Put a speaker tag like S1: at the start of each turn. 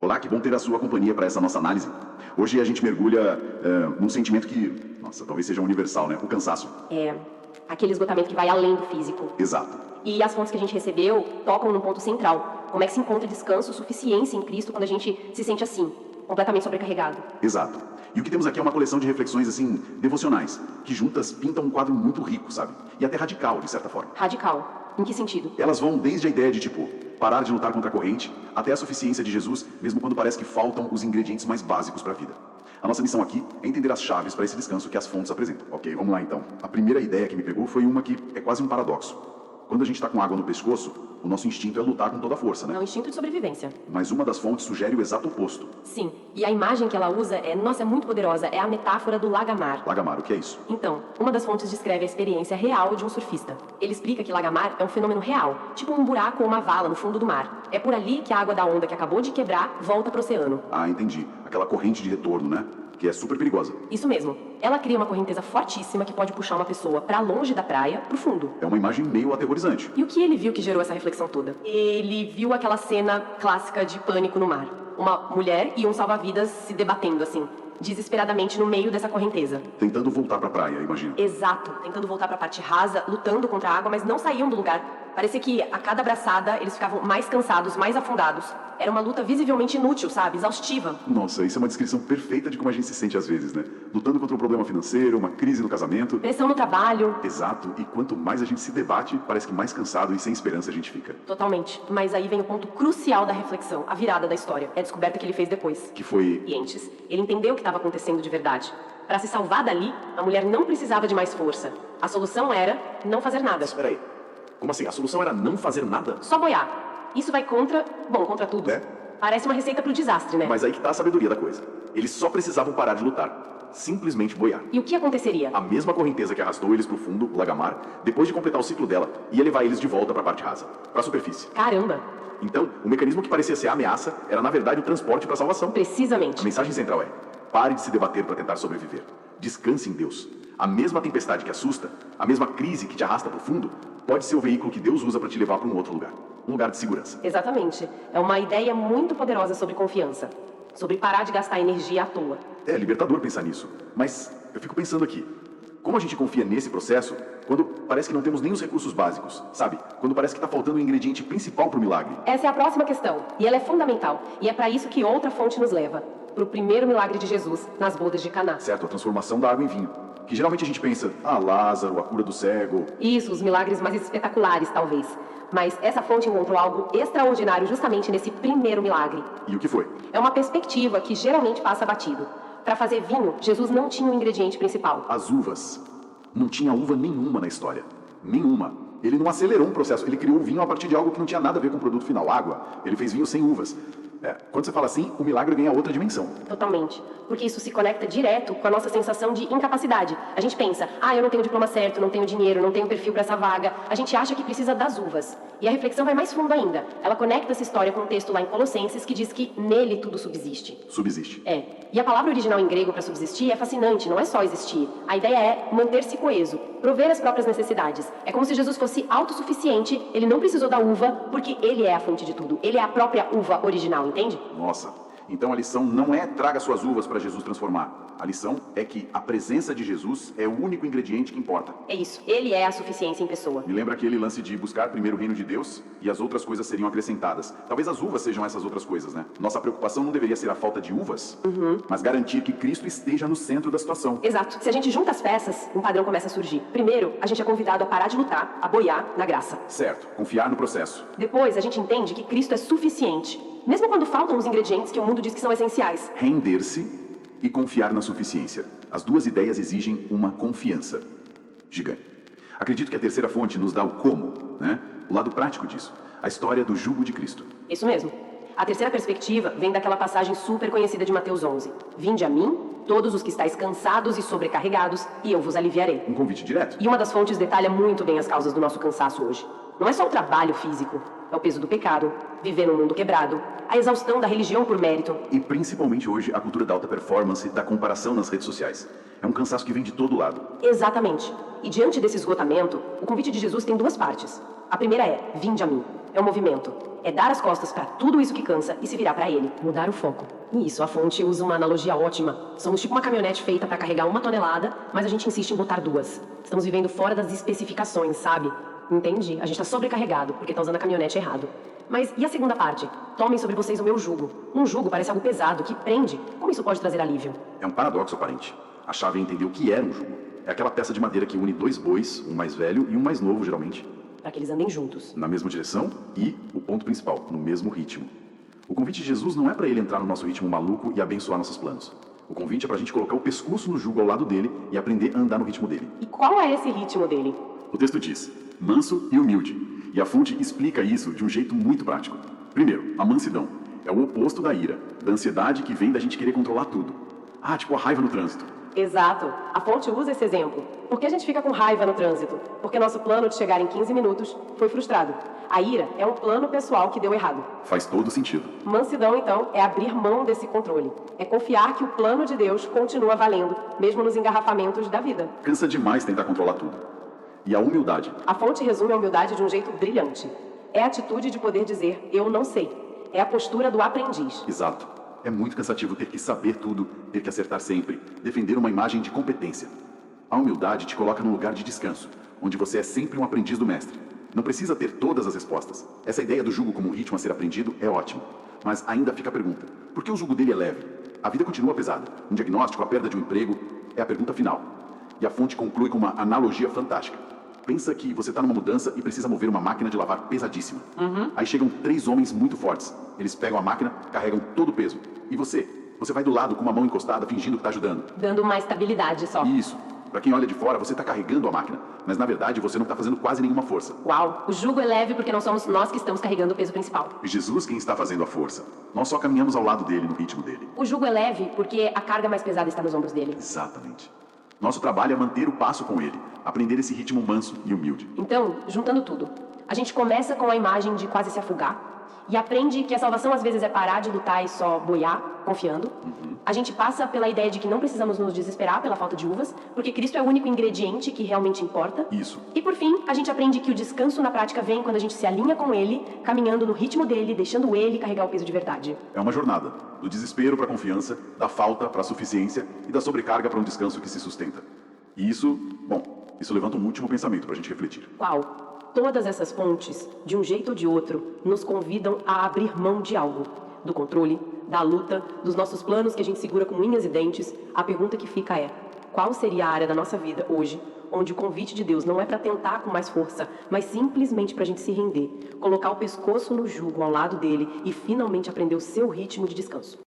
S1: Olá, que bom ter a sua companhia para essa nossa análise. Hoje a gente mergulha num sentimento que, nossa, talvez seja universal, né? O cansaço.
S2: É aquele esgotamento que vai além do físico.
S1: Exato.
S2: E as fontes que a gente recebeu tocam num ponto central. Como é que se encontra descanso, suficiência em Cristo quando a gente se sente assim, completamente sobrecarregado?
S1: Exato. E o que temos aqui é uma coleção de reflexões, assim, devocionais, que juntas pintam um quadro muito rico, sabe? E até radical, de certa forma.
S2: Radical. Em que sentido?
S1: Elas vão desde a ideia de, tipo, parar de lutar contra a corrente, até a suficiência de Jesus, mesmo quando parece que faltam os ingredientes mais básicos para a vida. A nossa missão aqui é entender as chaves para esse descanso que as fontes apresentam. Ok, vamos lá então. A primeira ideia que me pegou foi uma que é quase um paradoxo. Quando a gente está com água no pescoço, o nosso instinto é lutar com toda a força, né?
S2: É um instinto de sobrevivência.
S1: Mas uma das fontes sugere o exato oposto.
S2: Sim, e a imagem que ela usa é muito poderosa, é a metáfora do lagamar.
S1: Lagamar, o que é isso?
S2: Então, uma das fontes descreve a experiência real de um surfista. Ele explica que lagamar é um fenômeno real, tipo um buraco ou uma vala no fundo do mar. É por ali que a água da onda que acabou de quebrar volta pro oceano.
S1: Ah, entendi. Aquela corrente de retorno, né? Que é super perigosa.
S2: Isso mesmo. Ela cria uma correnteza fortíssima que pode puxar uma pessoa pra longe da praia, pro fundo.
S1: É uma imagem meio aterrorizante.
S2: E o que ele viu que gerou essa reflexão toda? Ele viu aquela cena clássica de pânico no mar. Uma mulher e um salva-vidas se debatendo assim, desesperadamente no meio dessa correnteza.
S1: Tentando voltar pra praia, imagino.
S2: Exato, tentando voltar pra parte rasa, lutando contra a água, mas não saíam do lugar. Parecia que a cada abraçada eles ficavam mais cansados, mais afundados. Era uma luta visivelmente inútil, sabe? Exaustiva.
S1: Nossa, isso é uma descrição perfeita de como a gente se sente às vezes, né? Lutando contra um problema financeiro, uma crise no casamento.
S2: Pressão no trabalho.
S1: Exato, e quanto mais a gente se debate, parece que mais cansado e sem esperança a gente fica.
S2: Totalmente. Mas aí vem o ponto crucial da reflexão, a virada da história. É a descoberta que ele fez depois.
S1: Que foi...
S2: E antes, ele entendeu o que estava acontecendo de verdade. Para se salvar dali, a mulher não precisava de mais força. A solução era não fazer nada.
S3: Espera aí. Como assim? A solução era não fazer nada?
S2: Só boiar. Isso vai contra tudo.
S1: É?
S2: Parece uma receita pro desastre, né?
S1: Mas aí que tá a sabedoria da coisa. Eles só precisavam parar de lutar. Simplesmente boiar.
S2: E o que aconteceria?
S1: A mesma correnteza que arrastou eles pro fundo, o lagamar, depois de completar o ciclo dela, ia levar eles de volta pra parte rasa, pra superfície.
S2: Caramba!
S1: Então, o mecanismo que parecia ser a ameaça era, na verdade, o transporte pra salvação.
S2: Precisamente.
S1: A mensagem central é: pare de se debater para tentar sobreviver. Descanse em Deus. A mesma tempestade que assusta, a mesma crise que te arrasta pro fundo, pode ser o veículo que Deus usa para te levar para um outro lugar. Um lugar de segurança.
S2: Exatamente. É uma ideia muito poderosa sobre confiança. Sobre parar de gastar energia à toa.
S1: É libertador pensar nisso. Mas eu fico pensando aqui. Como a gente confia nesse processo quando parece que não temos nem os recursos básicos, sabe? Quando parece que tá faltando o ingrediente principal pro milagre.
S2: Essa é a próxima questão. E ela é fundamental. E é para isso que outra fonte nos leva. Pro primeiro milagre de Jesus nas bodas de Caná.
S1: Certo, a transformação da água em vinho. Que geralmente a gente pensa, Lázaro, a cura do cego.
S2: Isso, os milagres mais espetaculares, talvez. Mas essa fonte encontrou algo extraordinário justamente nesse primeiro milagre.
S1: E o que foi?
S2: É uma perspectiva que geralmente passa batido. Para fazer vinho, Jesus não tinha o ingrediente principal.
S1: As uvas. Não tinha uva nenhuma na história. Nenhuma. Ele não acelerou um processo. Ele criou o vinho a partir de algo que não tinha nada a ver com o produto final, água. Ele fez vinho sem uvas. Quando você fala assim, o milagre ganha outra dimensão.
S2: Totalmente. Porque isso se conecta direto com a nossa sensação de incapacidade. A gente pensa, eu não tenho o diploma certo, não tenho dinheiro, não tenho perfil para essa vaga. A gente acha que precisa das uvas. E a reflexão vai mais fundo ainda. Ela conecta essa história com um texto lá em Colossenses que diz que nele tudo subsiste.
S1: Subsiste.
S2: E a palavra original em grego para subsistir é fascinante, não é só existir. A ideia é manter-se coeso, prover as próprias necessidades. É como se Jesus fosse autossuficiente, ele não precisou da uva, porque ele é a fonte de tudo. Ele é a própria uva original, entende?
S1: Nossa, então a lição não é traga suas uvas para Jesus transformar. A lição é que a presença de Jesus é o único ingrediente que importa.
S2: É isso, ele é a suficiência em pessoa.
S1: Me lembra aquele lance de buscar primeiro o reino de Deus e as outras coisas seriam acrescentadas. Talvez as uvas sejam essas outras coisas, né? Nossa preocupação não deveria ser a falta de uvas, mas garantir que Cristo esteja no centro da situação.
S2: Exato. Se a gente junta as peças, um padrão começa a surgir. Primeiro, a gente é convidado a parar de lutar, a boiar na graça.
S1: Certo, confiar no processo.
S2: Depois, a gente entende que Cristo é suficiente. Mesmo quando faltam os ingredientes que o mundo diz que são essenciais.
S1: Render-se e confiar na suficiência. As duas ideias exigem uma confiança gigante. Acredito que a terceira fonte nos dá o como, né? O lado prático disso. A história do jugo de Cristo.
S2: Isso mesmo. A terceira perspectiva vem daquela passagem super conhecida de Mateus 11. Vinde a mim, todos os que estáis cansados e sobrecarregados, e eu vos aliviarei.
S1: Um convite direto.
S2: E uma das fontes detalha muito bem as causas do nosso cansaço hoje. Não é só o trabalho físico. É o peso do pecado, viver num mundo quebrado, a exaustão da religião por mérito.
S1: E principalmente hoje, a cultura da alta performance, da comparação nas redes sociais. É um cansaço que vem de todo lado.
S2: Exatamente. E diante desse esgotamento, o convite de Jesus tem duas partes. A primeira é, vinde a mim. É um movimento. É dar as costas para tudo isso que cansa e se virar para ele. Mudar o foco. E isso, a fonte usa uma analogia ótima. Somos tipo uma caminhonete feita para carregar 1 tonelada, mas a gente insiste em botar 2. Estamos vivendo fora das especificações, sabe? Entendi. A gente tá sobrecarregado, porque tá usando a caminhonete errado. Mas e a segunda parte? Tomem sobre vocês o meu jugo. Um jugo parece algo pesado, que prende. Como isso pode trazer alívio?
S1: É um paradoxo aparente. A chave é entender o que é um jugo. É aquela peça de madeira que une 2 bois, um mais velho e um mais novo, geralmente,
S2: Para que eles andem juntos.
S1: na mesma direção e, o ponto principal, no mesmo ritmo. O convite de Jesus não é para ele entrar no nosso ritmo maluco e abençoar nossos planos. O convite é pra gente colocar o pescoço no jugo ao lado dele e aprender a andar no ritmo dele.
S2: E qual é esse ritmo dele?
S1: O texto diz, manso e humilde. E a fonte explica isso de um jeito muito prático. Primeiro, a mansidão. É o oposto da ira, da ansiedade que vem da gente querer controlar tudo. Ah, tipo a raiva no trânsito.
S2: Exato. A fonte usa esse exemplo. Por que a gente fica com raiva no trânsito? Porque nosso plano de chegar em 15 minutos foi frustrado. A ira é um plano pessoal que deu errado.
S1: Faz todo sentido.
S2: Mansidão, então, é abrir mão desse controle. É confiar que o plano de Deus continua valendo, mesmo nos engarrafamentos da vida.
S1: Cansa demais tentar controlar tudo. E a humildade.
S2: A fonte resume a humildade de um jeito brilhante. É a atitude de poder dizer, eu não sei. É a postura do aprendiz.
S1: Exato. É muito cansativo ter que saber tudo, ter que acertar sempre, defender uma imagem de competência. A humildade te coloca num lugar de descanso, onde você é sempre um aprendiz do mestre. Não precisa ter todas as respostas. Essa ideia do jugo como um ritmo a ser aprendido é ótima. Mas ainda fica a pergunta, por que o jugo dele é leve? A vida continua pesada. Um diagnóstico, a perda de um emprego, é a pergunta final. E a fonte conclui com uma analogia fantástica. Pensa que você está numa mudança e precisa mover uma máquina de lavar pesadíssima. Aí chegam 3 homens muito fortes. Eles pegam a máquina, carregam todo o peso. E você? Você vai do lado com uma mão encostada, fingindo que está ajudando.
S2: Dando uma estabilidade só.
S1: Isso. Para quem olha de fora, você está carregando a máquina. Mas na verdade, você não está fazendo quase nenhuma força.
S2: Uau! O jugo é leve porque não somos nós que estamos carregando o peso principal.
S1: E Jesus quem está fazendo a força. Nós só caminhamos ao lado dele, no ritmo dele.
S2: O jugo é leve porque a carga mais pesada está nos ombros dele.
S1: Exatamente. Nosso trabalho é manter o passo com ele. Aprender esse ritmo manso e humilde.
S2: Então, juntando tudo, a gente começa com a imagem de quase se afogar e aprende que a salvação às vezes é parar de lutar e só boiar, confiando. A gente passa pela ideia de que não precisamos nos desesperar pela falta de uvas, porque Cristo é o único ingrediente que realmente importa.
S1: Isso.
S2: E por fim, a gente aprende que o descanso na prática vem quando a gente se alinha com Ele, caminhando no ritmo dele, deixando Ele carregar o peso de verdade.
S1: É uma jornada. Do desespero para a confiança, da falta para a suficiência e da sobrecarga para um descanso que se sustenta. E isso, bom, isso levanta um último pensamento para a gente refletir.
S2: Qual? Todas essas fontes, de um jeito ou de outro, nos convidam a abrir mão de algo. Do controle, da luta, dos nossos planos que a gente segura com unhas e dentes. A pergunta que fica é, qual seria a área da nossa vida hoje, onde o convite de Deus não é para tentar com mais força, mas simplesmente para a gente se render, colocar o pescoço no jugo ao lado dele e finalmente aprender o seu ritmo de descanso?